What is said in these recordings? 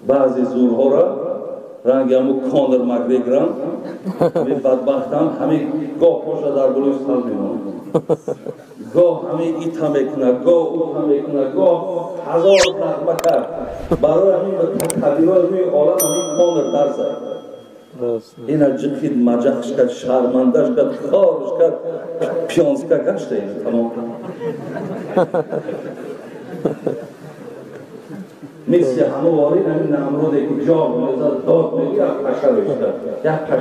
بعضی زورها را رنگ همون کانر مکگریگرم همین بدبختم همین گاه پاشا در بلوی سال میمونه گاه همین ایتا میکنه گاه اوتا میکنه گاه هزار نغمه کرد برای همین تبیرهای روی عالم همین کانر درزه اینا جخید مجخش کرد شرمندش کرد خارش کرد پیانسکه گشته اینا تمام مثل همه وارید همین نمروده که جا میزد داد میگه یک پشه روشتر یک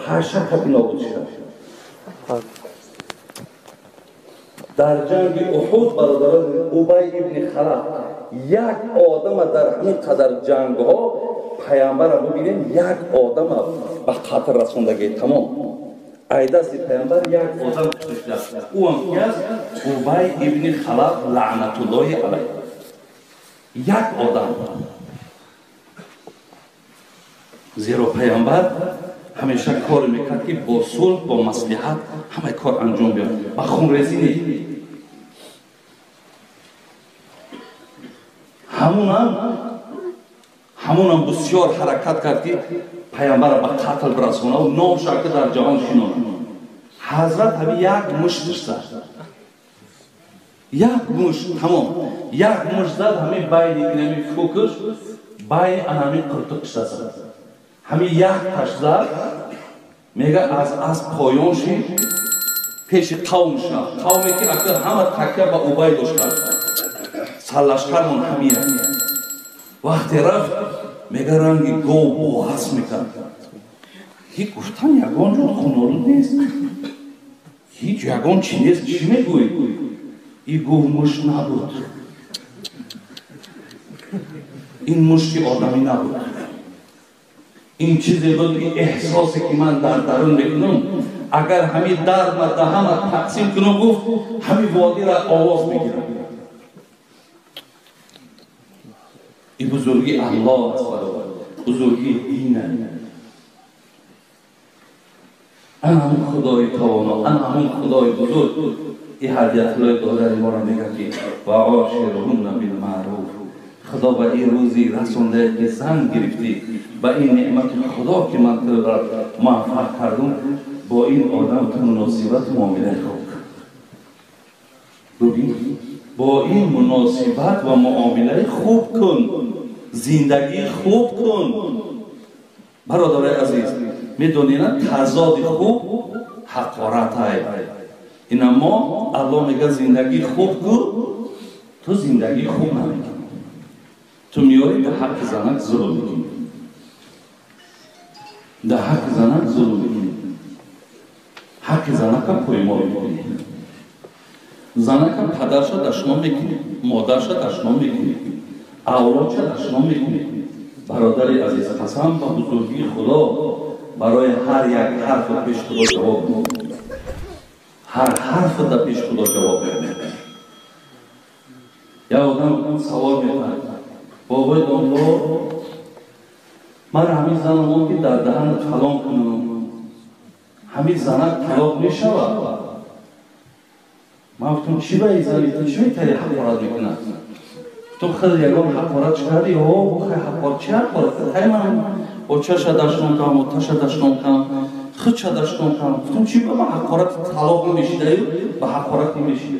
پشه کپی نابود شد در جنگ احد برادران ابی ابن خلف یک آدم در همین قدر جنگ ها پیامبر رو ببینیم یک آدم به قتل رسوندگی تمام ایدست پیامبر یک آدم کشته او هم که از ابی ابن خلف لعنت الله علیه یک آدم زیرا پیامبر همیشه کار میکرد که با صلح با مصلحت همه کار انجام بیاد با خونریزی نیست همون هم بسیار حرکت کرد که پیامبر را به قتل برسونه و نامش که در جهان شناخت حضرت همین یک مشت زد یک مشت تمام یک مشت زد همین بین اینمی فوکش بین همین قرطقش زد همین یک تش زد میگه از پایانشی پیش قوم شد قومی که اکر همه تکیه به اوبای داشت کرد سلشکرمون همیه وقتی رفت میگه رنگی گو باحث میکرد هی گفتن یگان جون خونالود نیست هیچ یگان چی نیست چی میگوی این گو مشت نبود این مشتی آدمی نبود این چیزی بود این احساسی که من در درون میکنم اگر همین درد و دهم تقسیم کنم گفت همین وادی را آواز میگیرم این بزرگی الله است بزرگی دینه انا همون خدای توانا انا همون خدای بزرگ این هدیت لای دادر ما را میگه که و عاشرهن بالمعروف خدا به این روزی رسونده که زن گرفتی به این نعمت خدا که من تو را موفق کردم با این آدم تو مناسبت معامله خوب ببین با این مناسبت و معامله خوب کن زندگی خوب کن برادر عزیز میدونین تضاد خوب حقارت های این اما الله میگه زندگی خوب کن تو زندگی خوب نمیکنی تو میاری به حق زنک ظلم میکنی در حق زنک ظلم میکنی حق زنک هم پایمال میکنی زنک هم پدرش دشنام میکنی مادرش دشنام میکنی اولادش دشنام میکنی برادر عزیز قسم به بزرگی خدا برای هر یک حرف پیش خدا جواب میده هر حرف در پیش خدا جواب میده یا آدم سوال میکنه بابای داملا من همین زنم که در دهن طلاق کنم همین زنک طلاق میشود من گفتم چی به این زنی تو چی میتونی حقارت میکنه تو خیلی یکان حقارت کردی او خیلی حقارت چی حقارت خیلی من با چه شدشتون کنم و تا شدشتون کنم خود شدشتون کنم گفتم چی به حقارت طلاق نمیشیده به حقارت نمیشیده